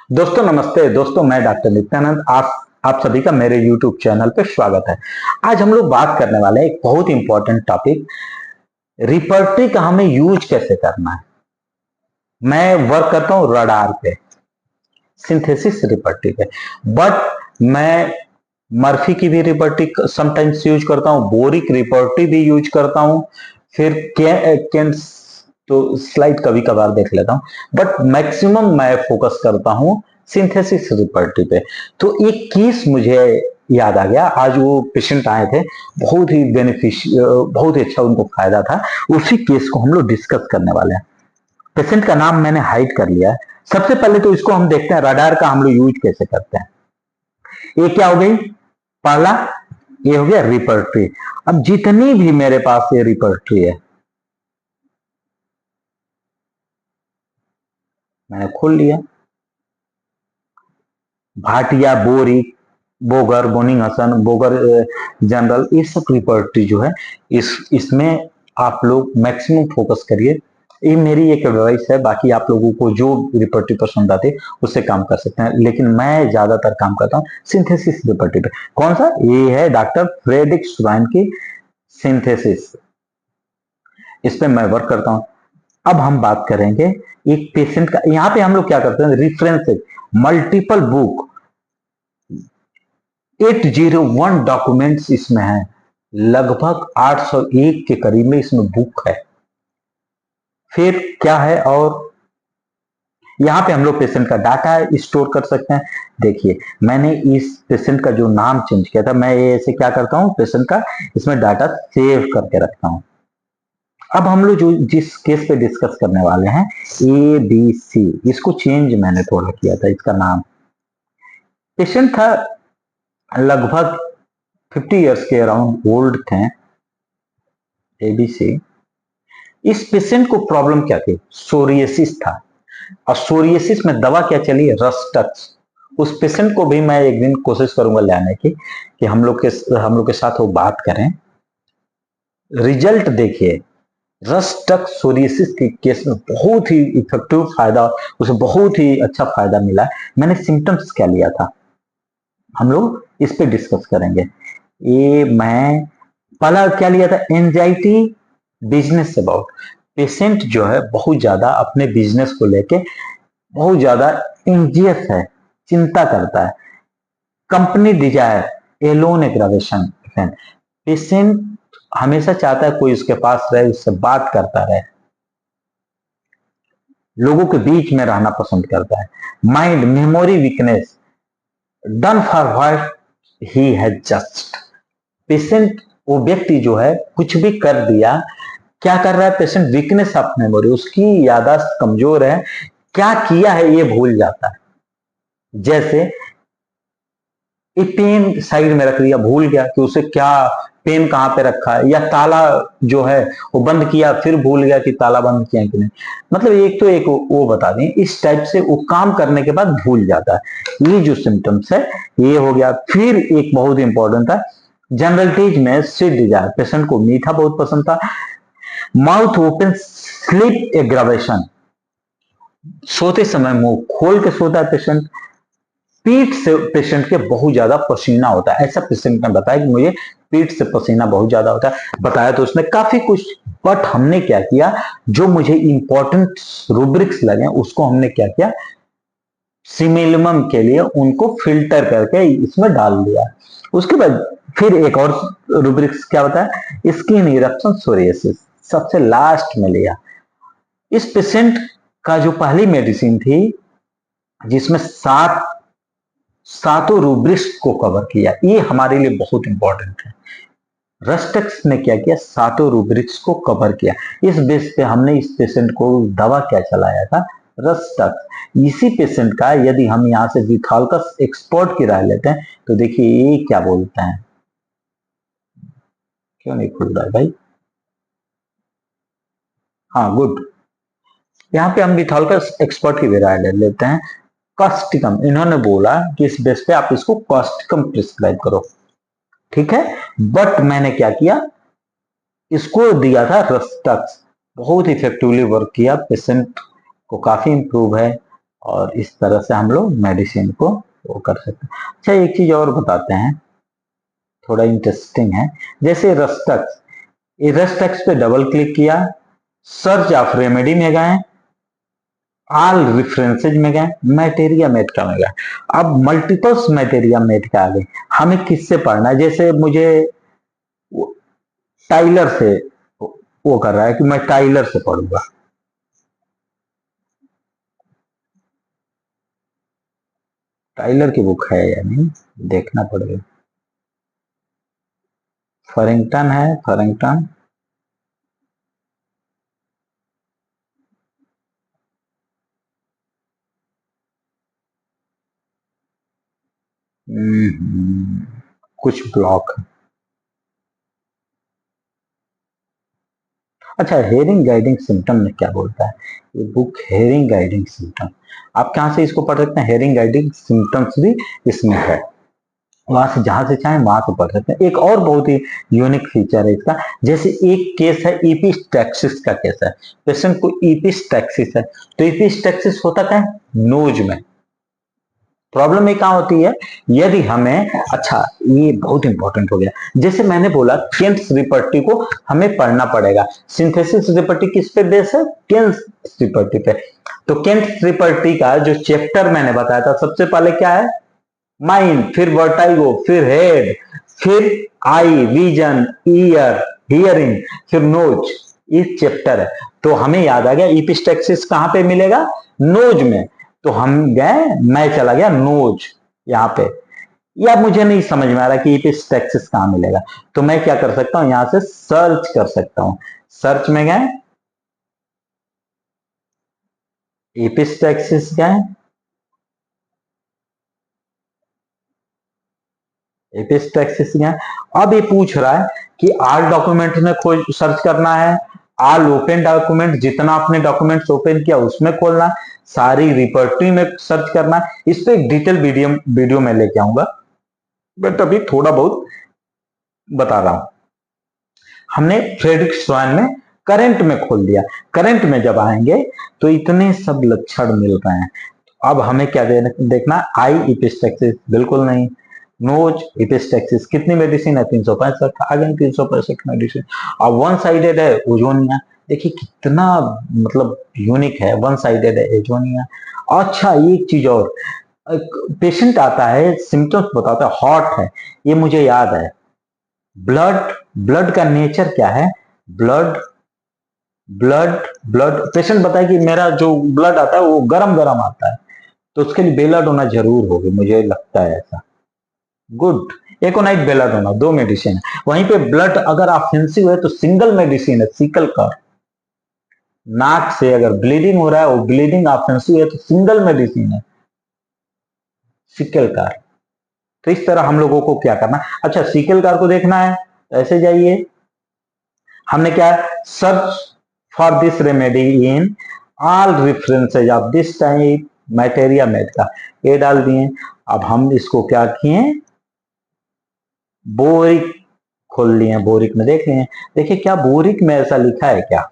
दोस्तों नमस्ते। दोस्तों मैं डॉक्टर नित्यानंद, आप सभी का मेरे YouTube चैनल पे स्वागत है। आज हम लोग बात करने वाले हैं एक बहुत इंपॉर्टेंट टॉपिक, रिपर्टी का हमें यूज कैसे करना है। मैं वर्क करता हूँ रडार पे, सिंथेसिस रिपर्टी पे, बट मैं मर्फी की भी रिपर्टी समटाइम्स यूज करता हूँ, बोरिक रिपर्टी भी यूज करता हूँ, फिर केन्स तो स्लाइड कभी कभार देख लेता हूँ, बट मैक्सिमम मैं फोकस करता हूँ सिंथेसिस रिपर्टी पे। तो एक केस मुझे याद आ गया, आज वो पेशेंट आए थे, बहुत ही अच्छा उनको फायदा था। उसी केस को हम लोग डिस्कस करने वाले हैं। पेशेंट का नाम मैंने हाइड कर लिया है। सबसे पहले तो इसको हम देखते हैं रडार का हम लोग यूज कैसे करते हैं। ये क्या हो गई, पहला ये हो गया रिपर्टरी। अब जितनी भी मेरे पास ये रिपर्टरी है, मैंने खोल लिया। Bhatia, Boericke, Boger, Boenninghausen, Boger general, ये सब रिपर्टरी जो है, इसमें आप लोग मैक्सिमम फोकस करिए। ये मेरी एक एडवाइस है, बाकी आप लोगों को जो रिपर्टरी पसंद आती है उससे काम कर सकते हैं, लेकिन मैं ज्यादातर काम करता हूँ सिंथेसिस रिपर्टरी पे। कौन सा? ये है डॉक्टर फ्रेडरिक स्वाइन की सिंथेसिस, इस पे मैं वर्क करता हूँ। अब हम बात करेंगे एक पेशेंट का। यहाँ पे हम लोग क्या करते हैं, रिफरेंसेस, मल्टीपल बुक, 801 डॉक्यूमेंट्स इसमें है, लगभग 801 के करीब में इसमें बुक है। फिर क्या है, और यहाँ पे हम लोग पेशेंट का डाटा स्टोर कर सकते हैं। देखिए, मैंने इस पेशेंट का जो नाम चेंज किया था, मैं ऐसे क्या करता हूँ, पेशेंट का इसमें डाटा सेव करके रखता हूँ। अब हम लोग जो जिस केस पे डिस्कस करने वाले हैं, ABC, इसको चेंज मैंने थोड़ा किया था, इसका नाम। पेशेंट था लगभग 50 इयर्स के अराउंड ओल्ड थे, ABC। इस पेशेंट को प्रॉब्लम क्या थी? सोरियसिस था। और सोरियसिस में दवा क्या चली है? रस्टक्स। उस पेशेंट को भी मैं एक दिन कोशिश करूंगा लाने की, कि हम लोग के साथ वो बात करें। रिजल्ट देखिए, रस्टक सोरियसिस के केस में बहुत ही इफेक्टिव फायदा, उसे बहुत ही अच्छा फायदा मिला। मैंने सिम्टम्स क्या लिया था, हम लोग इस पे डिस्कस करेंगे। ये मैं पहला क्या लिया था, एंजाइटी बिजनेस अबाउट। पेशेंट जो है बहुत ज्यादा अपने बिजनेस को लेके बहुत ज्यादा एंजियस है, चिंता करता है। Company desire, alone aggravation. Patient हमेशा चाहता है कोई उसके पास रहे, उससे बात करता रहे, लोगों के बीच में रहना पसंद करता है। Mind memory weakness, done for what he has just. Patient, वो व्यक्ति जो है कुछ भी कर दिया, क्या कर रहा है पेशेंट, वीकनेस ऑफ मेमोरी, उसकी याददाश्त कमजोर है, क्या किया है ये भूल जाता है। जैसे ये पेन साइड में रख दिया, भूल गया कि उसे क्या, पेन कहाँ पे रखा है, या ताला जो है वो बंद किया, फिर भूल गया कि ताला बंद किया कि नहीं। मतलब एक तो एक वो बता दें, इस टाइप से वो काम करने के बाद भूल जाता है। ये जो सिम्टम्स है ये हो गया। फिर एक बहुत इंपॉर्टेंट था, जनरलिटीज में स्वीट डिजायर, पेशेंट को मीठा बहुत पसंद था। माउथ ओपन स्लीप एग्रावेशन, सोते समय मुंह खोल के सोता है पेशेंट। पीठ से पेशेंट के बहुत ज्यादा पसीना होता है, ऐसा पेशेंट ने बताया कि मुझे पीठ से पसीना बहुत ज्यादा होता है। बताया तो उसने काफी कुछ, बट हमने क्या किया, जो मुझे इंपॉर्टेंट रूब्रिक्स लगे उसको हमने क्या किया, सिमिलम के लिए उनको फिल्टर करके इसमें डाल दिया। उसके बाद फिर एक और रूब्रिक्स क्या होता है, स्किन इरप्शन सोरियसिस, सबसे लास्ट में लिया। इस पेशेंट का जो पहली मेडिसिन थी, जिसमें सातों रूब्रिक्स को कवर किया, ये हमारे लिए बहुत इंपॉर्टेंट है। रस्टक्स ने क्या किया, सातों रूब्रिक्स को कवर किया। इस बेस पे हमने इस पेशेंट को दवा क्या चलाया था, रस्टक्स। इसी पेशेंट का यदि हम यहाँ से विथाल्कस एक्सपर्ट की राय लेते हैं, तो देखिए ये क्या बोलते हैं। क्यों नहीं खुल रहा है भाई? हाँ, गुड। यहाँ पे हम विथाल्कस एक्सपर्ट की भी राय ले लेते हैं। कॉस्टिकम, इन्होंने बोला कि इस बेस पे आप इसको कॉस्टिकम प्रिस्क्राइब करो, ठीक है। बट मैंने क्या किया, इसको दिया था रस्टक्स, बहुत इफेक्टिवली वर्क किया, पेशेंट को काफी इंप्रूव है। और इस तरह से हम लोग मेडिसिन को वो कर सकते हैं। अच्छा, एक चीज और बताते हैं, थोड़ा इंटरेस्टिंग है। जैसे रस्टक्स, ये रस्टक्स पे डबल क्लिक किया, सर्च ऑफ रेमेडी में गए, ऑल रेफरेंसेज में गए, मैटेरिया मेडिका में गए। अब मल्टीपल्स मैटेरिया मेडिका आ गई। हमें किससे पढ़ना है? जैसे मुझे टाइलर से वो कर रहा है कि मैं टाइलर से पढ़ूंगा, टाइलर की बुक है या नहीं देखना पड़ेगा। फरिंगटन है, फरिंगटन। कुछ ब्लॉक। अच्छा, हेयरिंग गाइडिंग सिम्टम में क्या बोलता है ये बुक? हेयरिंग गाइडिंग सिम्टम, आप कहां से इसको पढ़ सकते हैं? हेयरिंग गाइडिंग सिम्टम्स भी इसमें है, वहां से जहां से चाहे वहां से पढ़ सकते हैं। एक और बहुत ही यूनिक फीचर है इसका, जैसे एक केस है इपिस्टैक्सिस का केस है, पेशेंट को इपिस्टैक्सिस है, तो इपिस्टैक्सिस होता क्या है? नोज में। प्रॉब्लम ये कहां होती है? यदि हमें, अच्छा ये बहुत इंपॉर्टेंट हो गया, जैसे मैंने बोला केंट्स रिपर्टी को हमें पढ़ना पड़ेगा। सिंथेसिस रिपर्टी किस पे बेस है? केंट्स रिपर्टी पे। तो केंट्स रिपर्टी का जो चैप्टर मैंने बताया था, सबसे पहले क्या है? माइंड, फिर वर्टाइगो, फिर हेड, फिर आई, विजन, ईयर, हियरिंग, फिर नोज, ये चैप्टर है। तो हमें याद आ गया इपिस्टैक्सिस कहां पे मिलेगा? नोज में। तो हम गए, मैं चला गया नोज यहाँ पे, या मुझे नहीं समझ में आ रहा कि इपिस्टैक्सिस कहां मिलेगा, तो मैं क्या कर सकता हूं? यहां से सर्च कर सकता हूं। सर्च में गए, इपिस्टैक्सिस गए, एपिस्टैक्सिस गए। अब ये पूछ रहा है कि आल डॉक्यूमेंट में खोज सर्च करना है, आल ओपन डॉक्यूमेंट, जितना आपने डॉक्यूमेंट्स ओपन किया उसमें खोलना है, सारी रिपर्टरी में सर्च करना है। इस पे एक डिटेल वीडियो में लेके आऊंगा, बट अभी थोड़ा बहुत बता रहा हूं। हमने फ्रेडरिक स्वान में करंट में खोल दिया, करंट में जब आएंगे तो इतने सब लक्षण मिल रहे हैं। अब हमें क्या देखना? आई इपिस्टैक्सिस बिल्कुल नहीं, नोज इपिस्टैक्सिस, कितनी मेडिसिन है? 365, अगेन 365 मेडिसिन। अब वन साइडेड है ओजोनिया, देखिए कितना मतलब यूनिक है, वन साइडेड है एजोनिया। अच्छा, एक चीज और, पेशेंट आता है, सिम्टम्स बताता है, हॉट है, ये मुझे याद है। ब्लड, ब्लड का नेचर क्या है? ब्लड, ब्लड, ब्लड पेशेंट बताए कि मेरा जो ब्लड आता है वो गरम गरम आता है, तो उसके लिए बेलड होना जरूर होगी, मुझे लगता है ऐसा। गुड, एकोनाइट बेलड होना, दो मेडिसिन है। वहीं पे ब्लड अगर ऑफेंसिव है तो सिंगल मेडिसिन है, सिकल कर। नाक से अगर ब्लीडिंग हो रहा है, वो ब्लीडिंग ऑफेंसिव है तो सिंगल मेडिसिन है, सिकल कार। तो इस तरह हम लोगों को क्या करना? अच्छा, सिकल कार को देखना है, ऐसे जाइए, हमने क्या? Search for this remedy in all references of this type materia medica डाल दिए। अब हम इसको क्या किए? बोरिक खोल लिए, बोरिक में देख लिए, देखिए क्या बोरिक में ऐसा लिखा है क्या?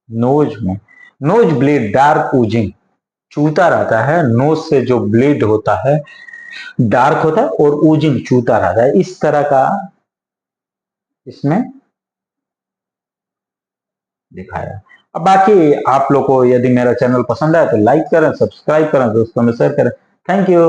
नोज में, नोज ब्लीड डार्क ओजिंग, चूता रहता है, नोज से जो ब्लीड होता है डार्क होता है और ओजिंग चूता रहता है, इस तरह का इसमें दिखाया। अब बाकी आप लोग को यदि मेरा चैनल पसंद आए तो लाइक करें, सब्सक्राइब करें, दोस्तों में शेयर करें। Thank you.